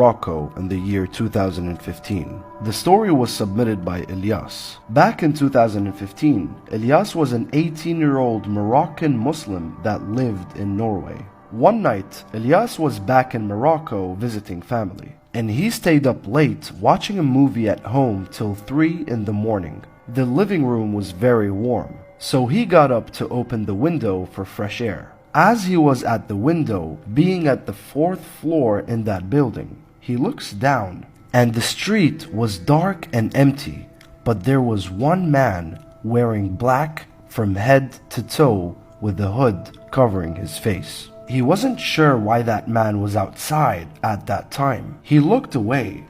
Morocco in the year 2015. The story was submitted by Ilyas. Back in 2015, Ilyas was an 18-year-old Moroccan Muslim that lived in Norway. One night, Ilyas was back in Morocco visiting family, and he stayed up late watching a movie at home till 3 in the morning. The living room was very warm, so he got up to open the window for fresh air. As he was at the window, being at the 4th floor in that building, he looks down, and the street was dark and empty, but there was one man wearing black from head to toe with a hood covering his face. He wasn't sure why that man was outside at that time. He looked away,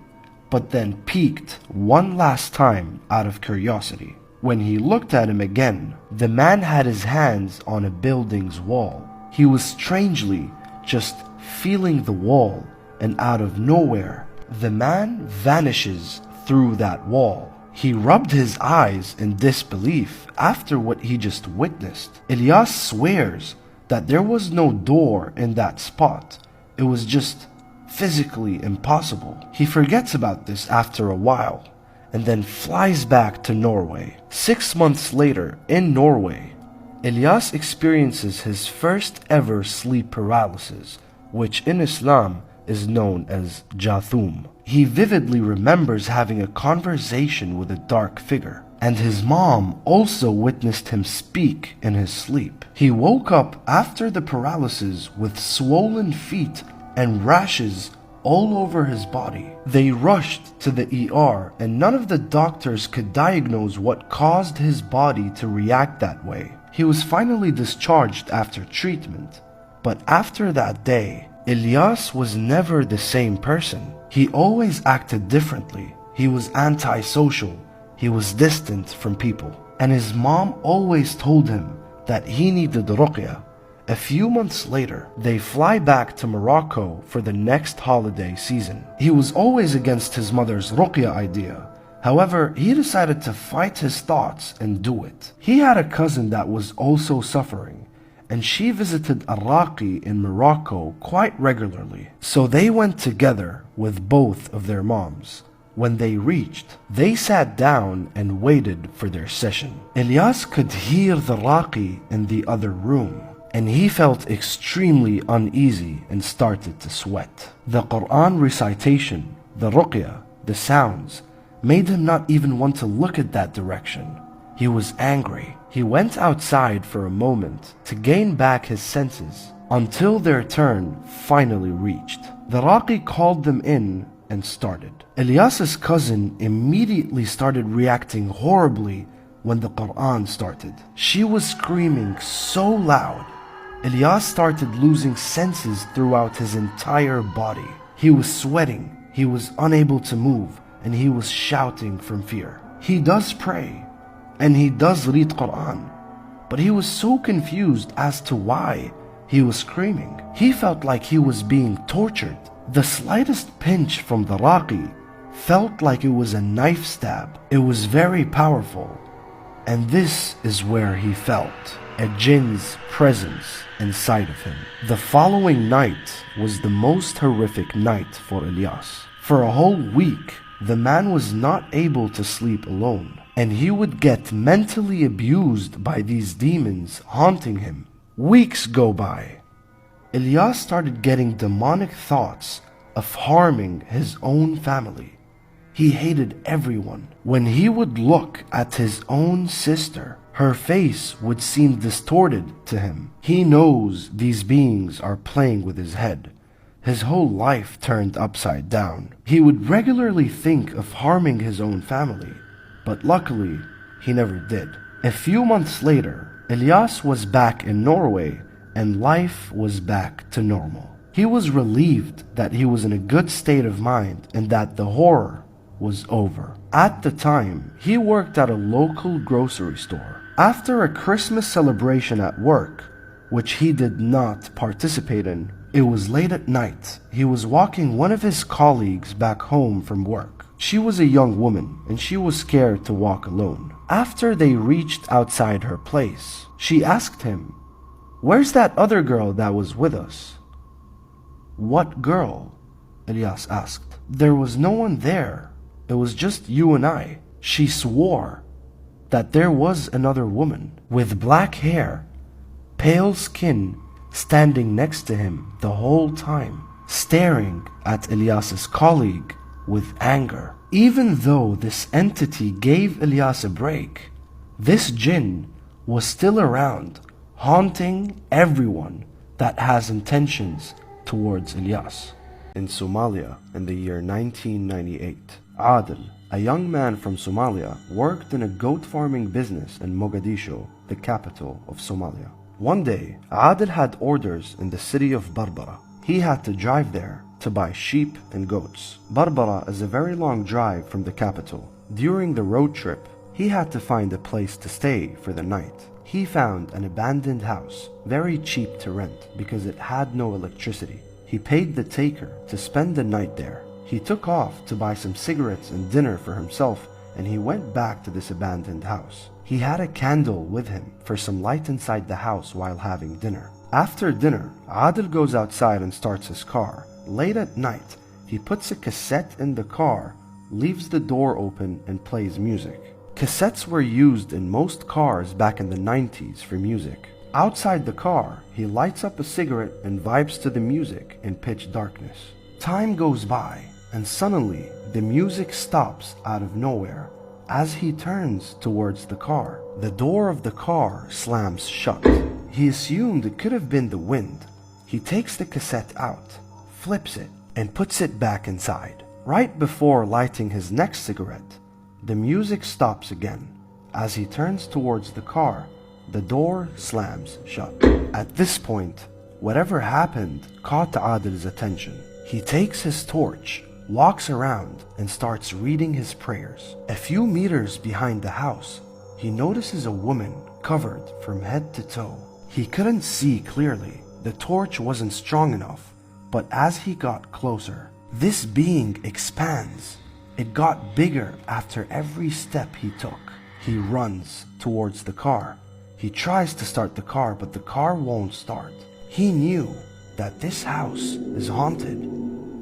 but then peeked one last time out of curiosity. When he looked at him again, the man had his hands on a building's wall. He was strangely just feeling the wall, and out of nowhere, the man vanishes through that wall. He rubbed his eyes in disbelief after what he just witnessed. Ilyas swears that there was no door in that spot. It was just physically impossible. He forgets about this after a while, and then flies back to Norway. 6 months later, in Norway, Ilyas experiences his first ever sleep paralysis, which in Islam is known as Jathum. He vividly remembers having a conversation with a dark figure, and his mom also witnessed him speak in his sleep. He woke up after the paralysis with swollen feet and rashes all over his body. They rushed to the ER, and none of the doctors could diagnose what caused his body to react that way. He was finally discharged after treatment, but after that day, Ilyas was never the same person. He always acted differently. He was antisocial. He was distant from people. And his mom always told him that he needed ruqya. A few months later, they fly back to Morocco for the next holiday season. He was always against his mother's ruqya idea. However, he decided to fight his thoughts and do it. He had a cousin that was also suffering, and she visited Al-Raqi in Morocco quite regularly. So they went together with both of their moms. When they reached, they sat down and waited for their session. Ilyas could hear the Raqi in the other room, and he felt extremely uneasy and started to sweat. The Quran recitation, the ruqya, the sounds, made him not even want to look at that direction. He was angry. He went outside for a moment to gain back his senses until their turn finally reached. The Raqi called them in and started. Ilyas's cousin immediately started reacting horribly when the Quran started. She was screaming so loud. Ilyas started losing senses throughout his entire body. He was sweating, he was unable to move, and he was shouting from fear. He does pray, and he does read Quran, but he was so confused as to why he was screaming. He felt like he was being tortured. The slightest pinch from the Raqi felt like it was a knife stab. It was very powerful, and this is where he felt a jinn's presence inside of him. The following night was the most horrific night for Ilyas. For a whole week, the man was not able to sleep alone, and he would get mentally abused by these demons haunting him. Weeks go by. Ilyas started getting demonic thoughts of harming his own family. He hated everyone. When he would look at his own sister, her face would seem distorted to him. He knows these beings are playing with his head. His whole life turned upside down. He would regularly think of harming his own family, but luckily, he never did. A few months later, Ilyas was back in Norway, and life was back to normal. He was relieved that he was in a good state of mind and that the horror was over. At the time, he worked at a local grocery store. After a Christmas celebration at work, which he did not participate in, it was late at night. He was walking one of his colleagues back home from work. She was a young woman, and she was scared to walk alone. After they reached outside her place, she asked him, "Where's that other girl that was with us?" "What girl?" Ilyas asked. There was no one there. It was just you and I. She swore that there was another woman with black hair, pale skin, standing next to him the whole time, staring at Ilyas's colleague with anger. Even though this entity gave Ilyas a break, this jinn was still around, haunting everyone that has intentions towards Ilyas. In Somalia, in the year 1998, Adil, a young man from Somalia, worked in a goat farming business in Mogadishu, the capital of Somalia. One day, Adil had orders in the city of Barbara. He had to drive there to buy sheep and goats. Barbara is a very long drive from the capital. During the road trip, he had to find a place to stay for the night. He found an abandoned house, very cheap to rent because it had no electricity. He paid the taker to spend the night there. He took off to buy some cigarettes and dinner for himself, and he went back to this abandoned house. He had a candle with him for some light inside the house while having dinner. After dinner, Adil goes outside and starts his car. Late at night, he puts a cassette in the car, leaves the door open, and plays music. Cassettes were used in most cars back in the 90s for music. Outside the car, he lights up a cigarette and vibes to the music in pitch darkness. Time goes by, and suddenly the music stops out of nowhere. As he turns towards the car, the door of the car slams shut. He assumed it could have been the wind. He takes the cassette out, flips it, and puts it back inside. Right before lighting his next cigarette, the music stops again. As he turns towards the car, the door slams shut. At this point, whatever happened caught Adil's attention. He takes his torch, walks around, and starts reading his prayers. A few meters behind the house, he notices a woman covered from head to toe. He couldn't see clearly. The torch wasn't strong enough, but as he got closer, this being expands. It got bigger after every step he took. He runs towards the car. He tries to start the car, but the car won't start. He knew that this house is haunted.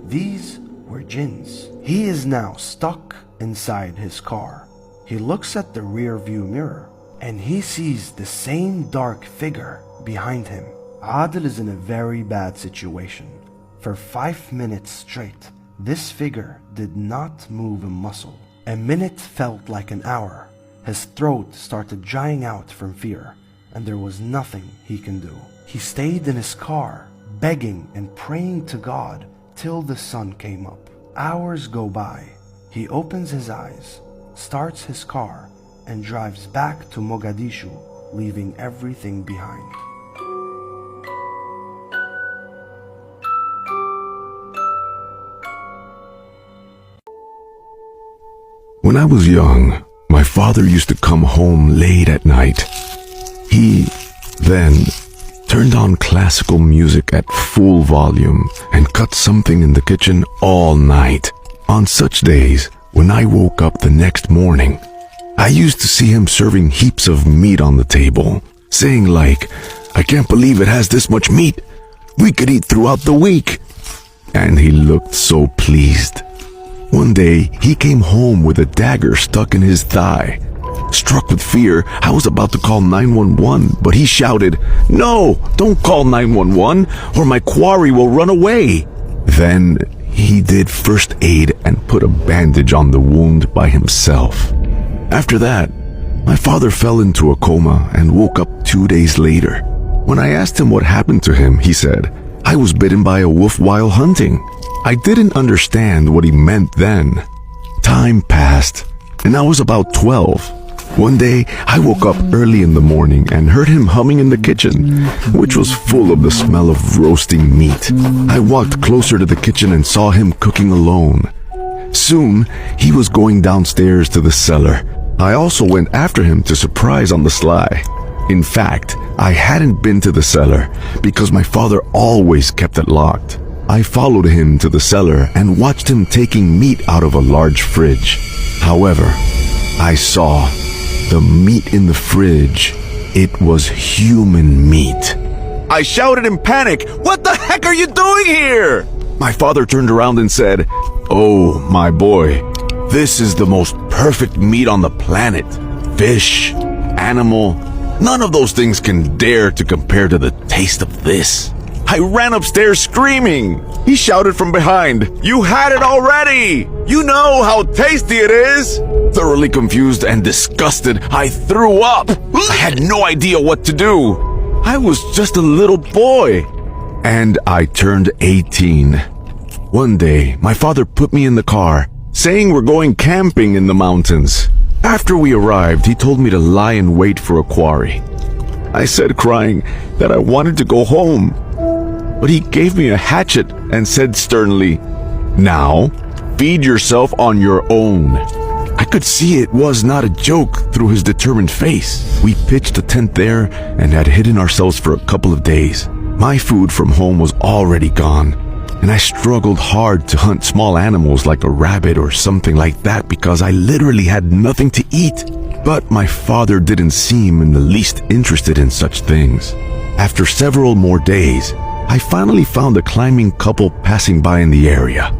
These were jinns. He is now stuck inside his car. He looks at the rear view mirror and he sees the same dark figure behind him. Adil is in a very bad situation. For 5 minutes straight, this figure did not move a muscle. A minute felt like an hour. His throat started drying out from fear, and there was nothing he can do. He stayed in his car, begging and praying to God till the sun came up. Hours go by. He opens his eyes, starts his car, and drives back to Mogadishu, leaving everything behind. When I was young, my father used to come home late at night. He then turned on classical music at full volume and cut something in the kitchen all night. On such days, when I woke up the next morning, I used to see him serving heaps of meat on the table, saying like, "I can't believe it has this much meat. We could eat throughout the week." And he looked so pleased. One day, he came home with a dagger stuck in his thigh. Struck with fear, I was about to call 911, but he shouted, "No, don't call 911, or my quarry will run away." Then he did first aid and put a bandage on the wound by himself. After that, my father fell into a coma and woke up 2 days later. When I asked him what happened to him, he said, "I was bitten by a wolf while hunting." I didn't understand what he meant then. Time passed, and I was about 12. One day, I woke up early in the morning and heard him humming in the kitchen, which was full of the smell of roasting meat. I walked closer to the kitchen and saw him cooking alone. Soon, he was going downstairs to the cellar. I also went after him to surprise on the sly. In fact, I hadn't been to the cellar because my father always kept it locked. I followed him to the cellar and watched him taking meat out of a large fridge. However, I saw the meat in the fridge. It was human meat. I shouted in panic, "What the heck are you doing here?" My father turned around and said, "Oh, my boy, this is the most perfect meat on the planet. Fish, animal, none of those things can dare to compare to the taste of this." I ran upstairs screaming. He shouted from behind, "You had it already! You know how tasty it is!" Thoroughly confused and disgusted, I threw up. I had no idea what to do. I was just a little boy. And I turned 18. One day, my father put me in the car, saying we're going camping in the mountains. After we arrived, he told me to lie in wait for a quarry. I said, crying, that I wanted to go home. But he gave me a hatchet and said sternly, "Now, feed yourself on your own." I could see it was not a joke through his determined face. We pitched a tent there and had hidden ourselves for a couple of days. My food from home was already gone, and I struggled hard to hunt small animals like a rabbit or something like that because I literally had nothing to eat. But my father didn't seem in the least interested in such things. After several more days, I finally found a climbing couple passing by in the area.